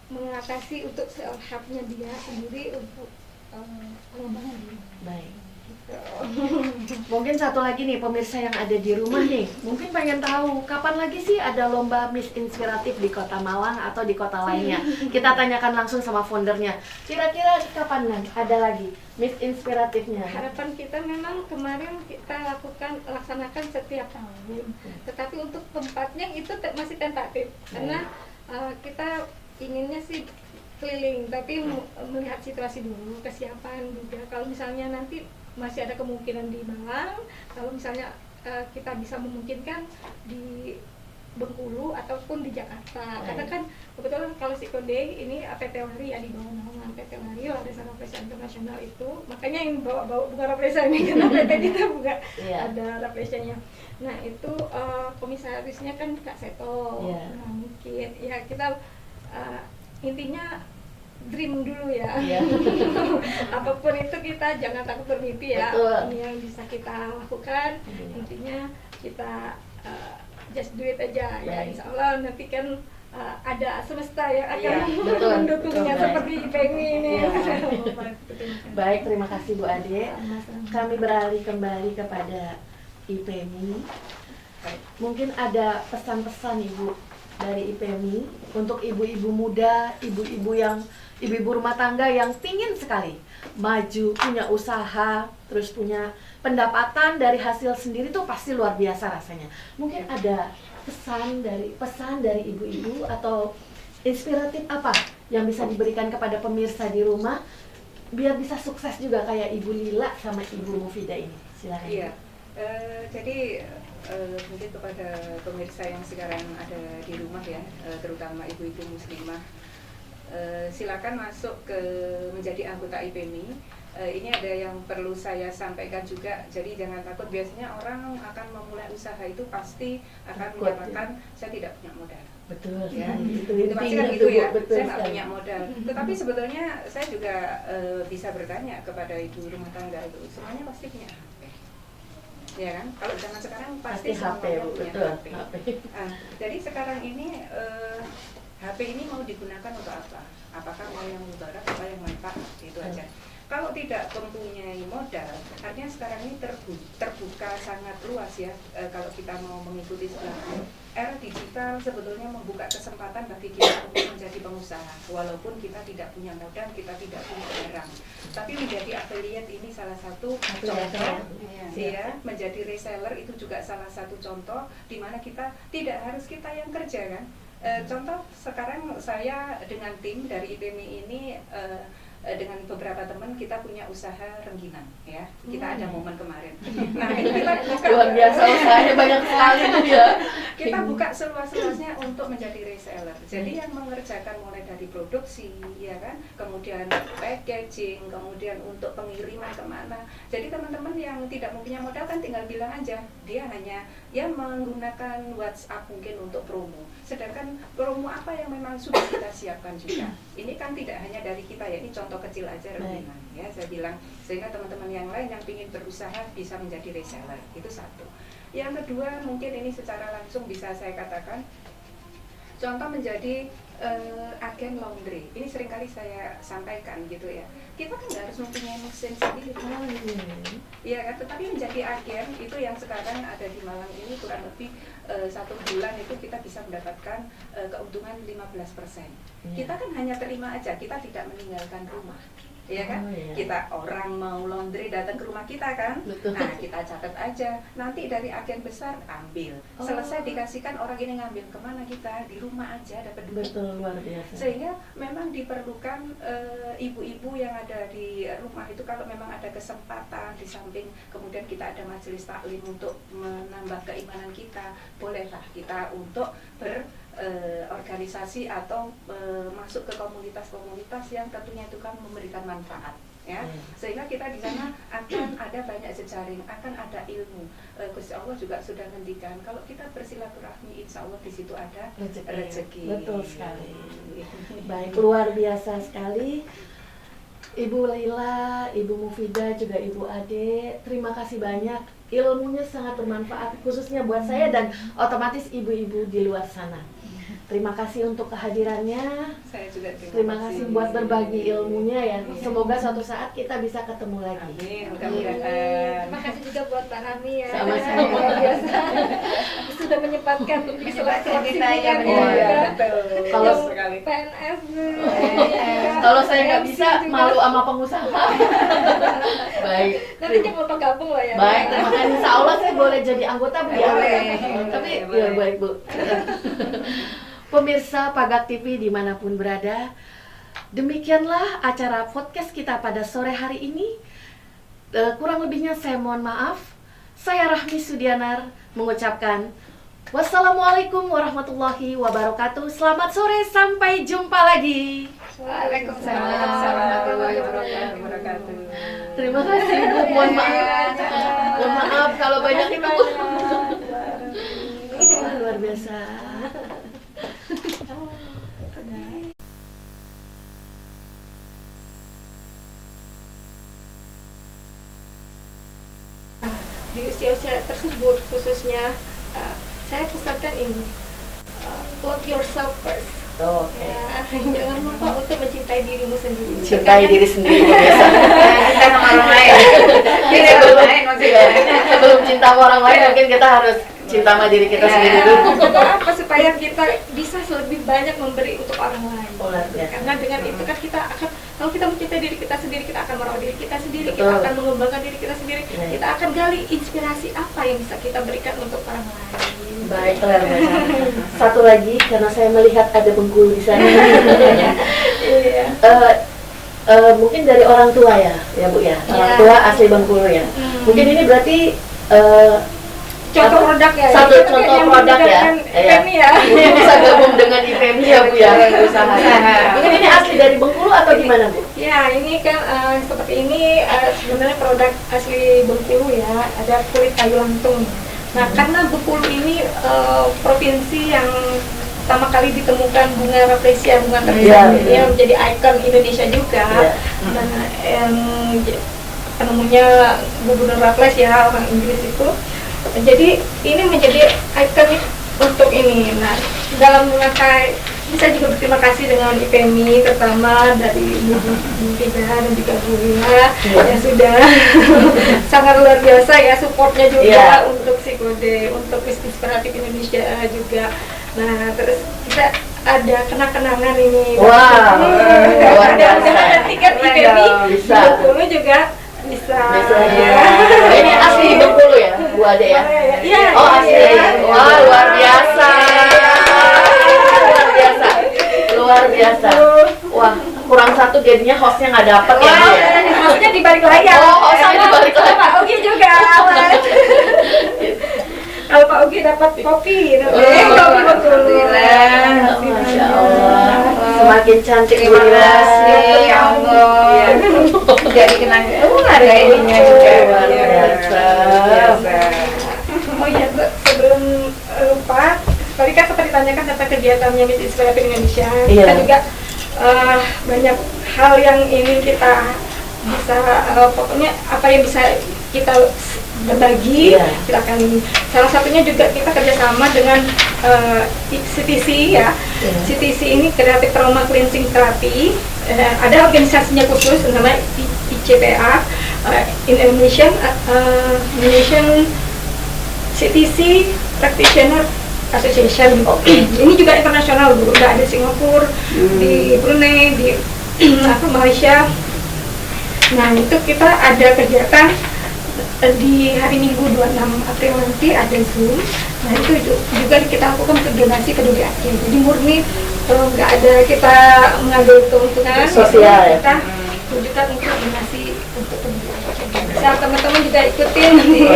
mengatasi untuk self helpnya dia sendiri untuk pengembangan diri.
Baik.
Gitu.
Mungkin satu lagi nih pemirsa yang ada di rumah nih, mungkin pengen tahu kapan lagi sih ada lomba Miss Inspiratif di Kota Malang atau di kota lainnya. Kita tanyakan langsung sama foundernya. Kira-kira kapan ada lagi Miss Inspiratifnya?
Harapan kita memang kemarin kita laksanakan setiap tahun, tetapi untuk tempatnya itu masih tentatif karena kita inginnya sih keliling, tapi melihat situasi dulu, kesiapan juga. Kalau misalnya nanti masih ada kemungkinan di Malang, kalau misalnya kita bisa memungkinkan di Bengkulu ataupun di Jakarta. Karena kan kebetulan kalau Psikoday ini PT Lari ya di bawah naungan PT Lari Larisana Rafflesia Internasional itu, makanya yang bawa bunga Rafflesia ini karena PT kita juga ada Rafflesianya. Nah itu komisarisnya kan Kak Seto. Nah mungkin ya kita intinya dream dulu ya. Apapun itu kita jangan takut bermimpi ya. Ini yang bisa kita lakukan. Intinya kita just do it aja ya. Insya Allah nanti kan ada semesta yang akan mendukungnya seperti IPMI ini.
Baik, terima kasih Bu Ade. Kami beralih kembali kepada IPMI. Mungkin ada pesan-pesan Ibu dari IPMI untuk ibu-ibu muda, ibu-ibu rumah tangga yang pingin sekali maju, punya usaha, terus punya pendapatan dari hasil sendiri tuh pasti luar biasa rasanya. Mungkin ada pesan dari ibu-ibu atau inspiratif apa yang bisa diberikan kepada pemirsa di rumah biar bisa sukses juga kayak Ibu Lila sama Ibu Mufidah ini. Silakan.
Iya. Jadi mungkin kepada pemirsa yang sekarang ada di rumah ya, terutama ibu-ibu muslimah, silakan masuk ke menjadi anggota IPMI. Ini ada yang perlu saya sampaikan juga. Jadi jangan takut, biasanya orang akan memulai usaha itu pasti akan menyatakan saya tidak punya modal.
Betul
Ya,
itu
pasti kan gitu ya.
betul
Saya nggak punya modal. Tetapi sebetulnya saya juga bisa bertanya kepada ibu rumah tangga itu, semuanya pasti punya HP, ya kan? Kalau zaman sekarang pasti
HP,
semuanya punya
betul.
HP. Jadi sekarang ini HP ini mau digunakan untuk apa? Apakah mau yang mudarat atau yang manfaat? Itu aja. Kalau tidak mempunyai modal, artinya sekarang ini terbuka sangat luas ya. Kalau kita mau mengikuti sebenarnya era digital sebetulnya membuka kesempatan bagi kita untuk menjadi pengusaha, walaupun kita tidak punya modal, kita tidak punya barang. Tapi menjadi affiliate ini salah satu contoh, ya. Menjadi reseller itu juga salah satu contoh di mana kita tidak harus kita yang kerja kan. Contoh sekarang saya dengan tim dari IPMI ini dengan beberapa teman kita punya usaha rengginang ya. Kita ada momen kemarin. Nah, ini kita buka
luar biasa usahanya banyak sekali tuh ya.
Kita buka seluas-luasnya untuk menjadi reseller. Jadi yang mengerjakan mulai dari produksi ya kan, kemudian packaging, kemudian untuk pengiriman kemana. Jadi teman-teman yang tidak mempunyai modal kan tinggal bilang aja, dia hanya ya menggunakan WhatsApp mungkin untuk promo. Sedangkan promo apa yang memang sudah kita siapkan juga. Ini kan tidak hanya dari kita ya, ini contoh kecil aja rengginang ya, saya bilang, sehingga teman-teman yang lain yang ingin berusaha bisa menjadi reseller. Itu satu. Yang kedua, mungkin ini secara langsung bisa saya katakan, contoh menjadi agen laundry. Ini seringkali saya sampaikan gitu ya. Kita kan nggak harus mempunyai mesin sendiri, ya kan? Tetapi menjadi agen itu yang sekarang ada di Malang ini kurang lebih 1 bulan itu kita bisa mendapatkan keuntungan 15%. Kita kan hanya terima aja, kita tidak meninggalkan rumah. Ya kan? Kita orang mau laundry datang ke rumah kita kan. Nah, kita catat aja. Nanti dari agen besar ambil. Selesai dikasihkan orang ini ngambil kemana kita? Di rumah aja dapat duit.
Betul, luar biasa.
Sehingga memang diperlukan ibu-ibu yang ada di rumah itu kalau memang ada kesempatan di samping kemudian kita ada majelis taklim untuk menambah keimanan kita, bolehlah kita untuk organisasi atau masuk ke komunitas-komunitas yang tentunya itu kan memberikan manfaat ya, sehingga kita di sana akan ada banyak jejaring, akan ada ilmu. Gusti Allah juga sudah ngendikan kalau kita bersilaturahmi insya Allah di situ ada rezeki.
Betul sekali. Baik, luar biasa sekali. Ibu Laila, Ibu Mufidah, juga Ibu Ade, terima kasih banyak. Ilmunya sangat bermanfaat, khususnya buat saya dan otomatis ibu-ibu di luar sana. Terima kasih untuk kehadirannya.
Saya juga
Terima kasih buat berbagi ilmunya ya. Semoga suatu saat kita bisa ketemu lagi.
Amin, mudah-mudahan.
Terima kasih juga buat Pak Rami ya.
Sama-sama.
Luar biasa. Sudah menyempatkan di sela-sela
Kita ya,
kesibukannya.
betul.
Kalau
Yang
sekali.
PNS.
Kalau saya nggak
MC
bisa,
juga.
malu sama pengusaha. Baik.
Nanti jangan lupa gabung loh ya.
Baik, terima kasih. Insya Allah saya boleh jadi anggota Bu ya.
Boleh.
Tapi
Boleh.
ya baik Bu. Pemirsa Pagak TV dimanapun berada, demikianlah acara podcast kita pada sore hari ini. Kurang lebihnya saya mohon maaf. Saya Rahmi Sudianar mengucapkan wassalamualaikum warahmatullahi wabarakatuh. Selamat sore, sampai jumpa lagi.
Waalaikumsalam warahmatullahi wabarakatuh.
Terima kasih Bu, mohon maaf. Mohon maaf kalau banyak itu Bu. Wah, luar biasa.
Di usia-usia tersebut khususnya saya pesankan ini, love yourself first.
Oke.
Ya, jangan lupa untuk mencintai dirimu sendiri.
Cintai diri sendiri biasa.
Kita sama orang lain. Kita orang lain maksudnya.
Sebelum cinta sama orang lain mungkin kita harus cinta sama diri kita sendiri dulu.
Untuk apa? Supaya kita bisa lebih banyak memberi untuk orang lain.
Luar biasa.
Karena dengan itu kan kita akan, kalau kita mencintai diri kita sendiri, kita akan merawat diri kita sendiri,
Betul.
kita akan mengembangkan diri kita sendiri,
Ya.
kita akan gali inspirasi apa yang bisa kita berikan untuk orang lain.
Baik, luar biasa. Satu lagi, karena saya melihat ada Bengkulu di sana.
Iya.
Mungkin dari orang tua ya Bu ya. Orang tua asli Bengkulu ya. Mungkin ini berarti
Contoh produk ya.
satu
Itu
contoh
yang
produk ya.
membedakan ini ya.
Mungkin bisa gabung dengan IPMI ya Bu ya, usaha. Mungkin ini asli dari Bengkulu atau gimana Bu?
Ya, ini kan seperti ini sebenarnya produk asli Bengkulu ya, ada kulit kayu lantung. Nah, karena Bengkulu ini provinsi yang pertama kali ditemukan bunga rafflesia, bunga terbesar
Iya,
ini yang menjadi ikon Indonesia juga.
Iya.
Nah, penemunya Gubernur Raffles ya, orang Inggris itu. Jadi ini menjadi ikon untuk ini. Nah, dalam rangka bisa juga berterima kasih dengan IPMI, terutama dari Bu Fidah dan juga Bu Lina yang sudah sangat luar biasa ya supportnya juga untuk Psikode, untuk Inspiratif Indonesia juga. Nah, terus kita ada kenang-kenangan ini.
Wah, luar biasa.
Ada tiket IPMI,
Bisa.
Bengkulu juga bisa.
Ya. Ini asli Bengkulu ya, Bu Ade ya?
Iya.
Oh asli. Wah, luar biasa. Luar biasa. Luar biasa. Wah, kurang satu jadinya hostnya nggak dapet ya Bu ya?
Maksudnya di balik layar.
Oh, hostnya di balik layar.
Pak Ugi juga. Kalau Pak Ugi dapat kopi, kopi Bengkulu.
Masya Allah. Semakin cantik Bu
Terima
Lila.
kasih ya Allah. Jadi kenang. Ada ininya juga.
Luar biasa.
Oh iya, Bu, sebelum lupa, tadi kan sempat ditanyakan tentang kegiatannya Miss Inspiratif Indonesia.
Iya.
Kita juga banyak hal yang ingin kita bisa, pokoknya apa yang bisa kita berbagi,
Iya.
kita akan salah satunya juga kita kerjasama dengan CTC ya.
Iya.
CTC ini Creative Trauma Cleansing Therapy. Ada organisasinya khusus namanya ICTA, Indonesian CTC Practitioner Association. Ini juga internasional, Bu. Udah ada Singapura, di Brunei, di Malaysia. Nah, itu kita ada kegiatan di hari Minggu 26 April nanti ada Zoom. Nah, itu juga kita lakukan untuk donasi peduli akhir. Jadi murni nggak ada kita mengambil keuntungan
Sosial ya?
kita tujukan untuk donasi untuk peduli akhir. Bisa teman-teman juga ikutin nih,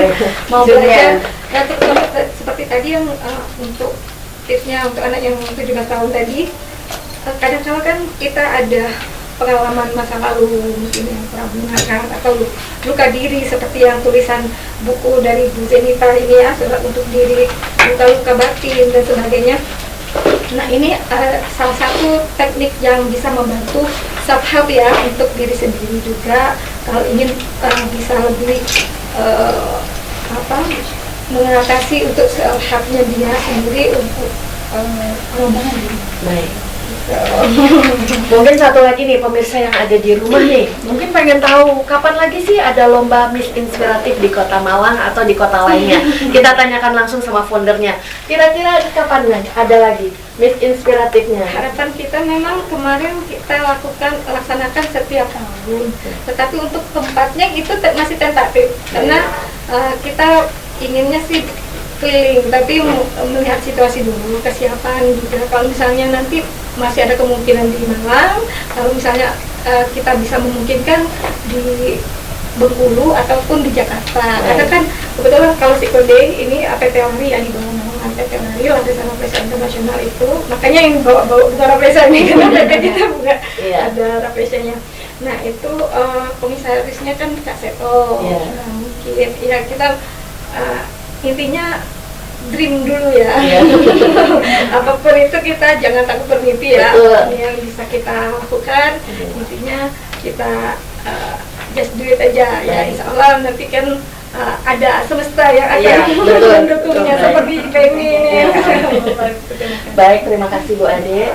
mau
Zoom-nya.
belajar. Nah, terutama seperti tadi yang untuk tipsnya untuk anak yang 17 tahun tadi, kadang-kala kan kita ada pengalaman masa lalu mungkin yang kurang menyenangkan atau luka diri seperti yang tulisan buku dari Bu Zenita ini ya, surat untuk diri, luka-luka batin dan sebagainya. Nah ini salah satu teknik yang bisa membantu self help ya untuk diri sendiri juga kalau ingin bisa lebih mengatasi untuk self helpnya dia sendiri untuk pengembangan diri.
Baik. Mungkin satu lagi nih pemirsa yang ada di rumah nih, mungkin pengen tahu kapan lagi sih ada lomba Miss Inspiratif di Kota Malang atau di kota lainnya. Kita tanyakan langsung sama foundernya. Kira-kira kapan ada lagi Miss Inspiratifnya?
Harapan kita memang kemarin kita laksanakan setiap tahun, tetapi untuk tempatnya itu masih tentatif karena kita inginnya sih keliling, tapi melihat situasi dulu, kesiapan juga. Kalau misalnya nanti masih ada kemungkinan di Malang, kalau misalnya kita bisa memungkinkan di Bengkulu ataupun di Jakarta. Karena kan kebetulan kalau Sikode ini APTORI yang dibawa nama APTORI Landasan Rapresa Internasional itu, makanya yang bawa bukan Rapresa ini karena kita bukan ada Rapresanya. Nah itu komisarisnya kan Kak Seto. Nah, mungkin ya kita intinya dream dulu ya. Apapun itu kita jangan takut bermimpi ya. Yang bisa kita lakukan intinya kita just do it aja ya. Insya Allah nanti kan ada semesta yang akan mendukungnya seperti IPMI ini.
Baik, terima kasih Bu Ade.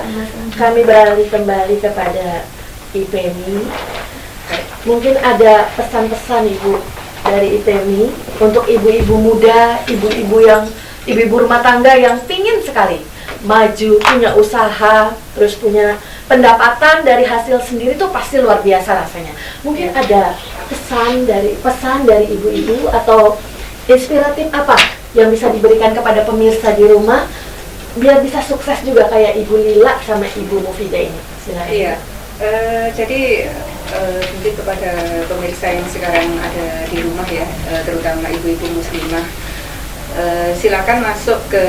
Kami beralih kembali kepada IPMI. Mungkin ada pesan-pesan Ibu dari IPMI untuk ibu-ibu muda, ibu-ibu rumah tangga yang pingin sekali maju, punya usaha, terus punya pendapatan dari hasil sendiri tuh pasti luar biasa rasanya. Mungkin ada pesan dari ibu-ibu atau inspiratif apa yang bisa diberikan kepada pemirsa di rumah biar bisa sukses juga kayak Ibu Lila sama Ibu Mufidah ini. Silakan.
Iya. Jadi mungkin kepada pemirsa yang sekarang ada di rumah ya, terutama ibu-ibu muslimah, silakan masuk ke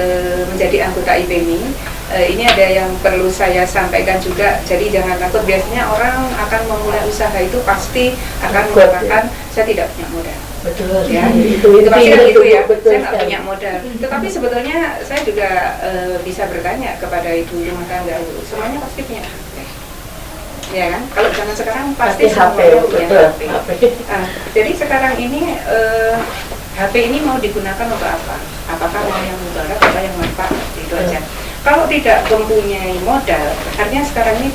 menjadi anggota IPMI. Ini ada yang perlu saya sampaikan juga. Jadi jangan takut. Biasanya orang akan memulai usaha itu pasti akan mengatakan saya tidak punya modal.
Betul
Ya,
itu
pasti kan gitu ya.
betul
Saya nggak
sekali.
punya modal. Tetapi sebetulnya saya juga bisa bertanya kepada ibu rumah tangga, semuanya pasti punya HP. Ya kan? Kalau zaman sekarang pasti
HP,
semuanya punya
betul.
HP. Jadi sekarang ini HP ini mau digunakan untuk apa? Apakah mau yang mudarat atau yang manfaat? Itu aja. Kalau tidak mempunyai modal, artinya sekarang ini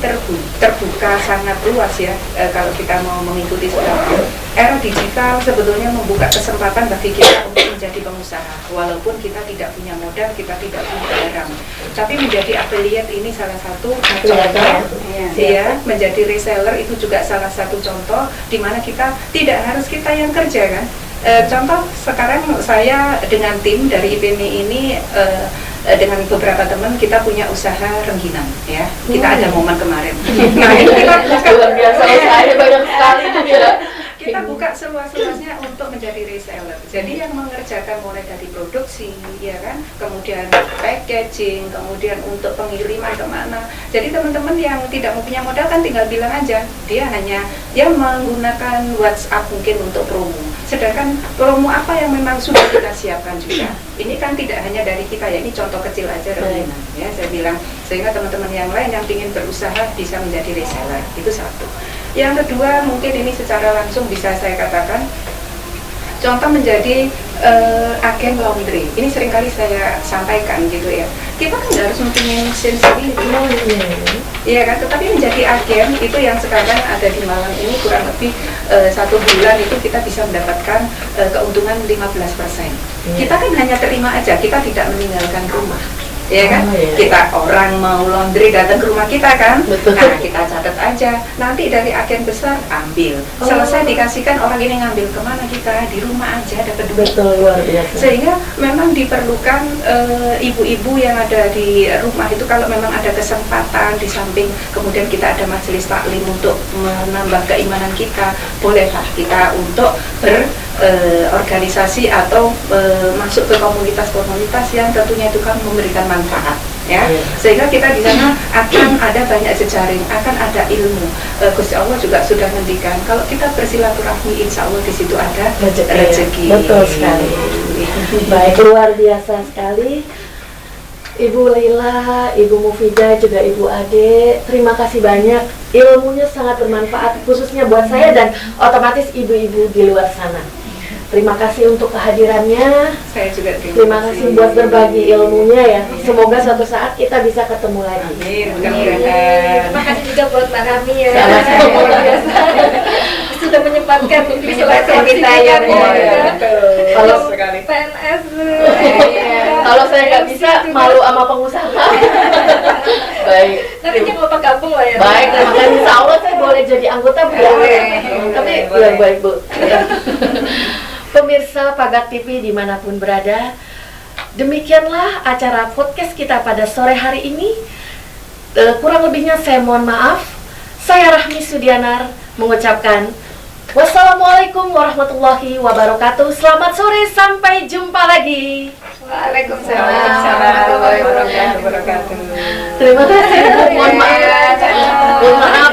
terbuka sangat luas ya. Kalau kita mau mengikuti sesuatu, era digital sebetulnya membuka kesempatan bagi kita untuk menjadi pengusaha. Walaupun kita tidak punya modal, kita tidak punya barang, tapi menjadi affiliate ini salah satu contoh. Ya, menjadi reseller itu juga salah satu contoh di mana kita tidak harus kita yang kerja kan. Contoh sekarang saya dengan tim dari IPMI ini dengan beberapa teman kita punya usaha rengginang ya. Kita ada momen kemarin. Nah, itu kita
luar biasa usahanya banyak sekali itu ya.
Kita buka seluas-luasnya untuk menjadi reseller. Jadi yang mengerjakan mulai dari produksi, ya kan, kemudian packaging, kemudian untuk pengiriman kemana. Jadi teman-teman yang tidak mempunyai modal kan tinggal bilang aja, dia hanya yang menggunakan WhatsApp mungkin untuk promo. Sedangkan promo apa yang memang sudah kita siapkan juga. Ini kan tidak hanya dari kita ya, ini contoh kecil aja rengginang ya. Saya bilang sehingga teman-teman yang lain yang ingin berusaha bisa menjadi reseller. Itu satu. Yang kedua, mungkin ini secara langsung bisa saya katakan, contoh menjadi agen laundry. Ini seringkali saya sampaikan gitu ya. Kita kan nggak harus mempunyai mesin sendiri, iya kan? Tetapi menjadi agen itu yang sekarang ada di Malang ini kurang lebih 1 bulan itu kita bisa mendapatkan keuntungan 15%. Kita kan hanya terima aja, kita tidak meninggalkan rumah. Ya kan, kita orang mau laundry datang ke rumah kita kan, nah kita catat aja, nanti dari agen besar ambil, selesai dikasihkan orang ini ngambil kemana kita, di rumah aja dapat duit.
Betul, luar biasa.
Sehingga memang diperlukan ibu-ibu yang ada di rumah itu kalau memang ada kesempatan di samping kemudian kita ada majelis taklim untuk menambah keimanan kita, bolehlah kita untuk organisasi atau masuk ke komunitas-komunitas yang tentunya itu kan memberikan manfaat ya, sehingga kita di sana akan ada banyak jejaring, akan ada ilmu. Gusti Allah juga sudah ngendikan kalau kita bersilaturahmi insya Allah di situ ada rezeki.
Betul sekali. Baik, luar biasa sekali. Ibu Laila, Ibu Mufidah, juga Ibu Ade, terima kasih banyak. Ilmunya sangat bermanfaat, khususnya buat saya dan otomatis ibu-ibu di luar sana. Terima kasih untuk kehadirannya.
Saya juga
Terima kasih buat berbagi ilmunya ya. Semoga suatu saat kita bisa ketemu lagi.
Amin.
Terima kasih juga buat Mbak Rami ya.
Sama-sama.
Luar biasa. Sudah menyempatkan
Menyempatkan kita ya.
Kalau
sekali.
PNS.
kalau saya nggak bisa, malu sama pengusaha. Baik.
Tapi jangan lupa gabung lah ya.
Baik, terima kasih. Insya Allah saya boleh jadi anggota Bu.
Boleh.
Tapi
Boleh.
ya, baik Bu. Pemirsa Pagar TV dimanapun berada, demikianlah acara podcast kita pada sore hari ini. Kurang lebihnya saya mohon maaf. Saya Rahmi Sudianar mengucapkan wassalamualaikum warahmatullahi wabarakatuh. Selamat sore, sampai jumpa lagi.
Waalaikumsalam.
Waalaikumsalam warahmatullahi wabarakatuh.
Terima kasih Bu. Mohon maaf. Mohon maaf.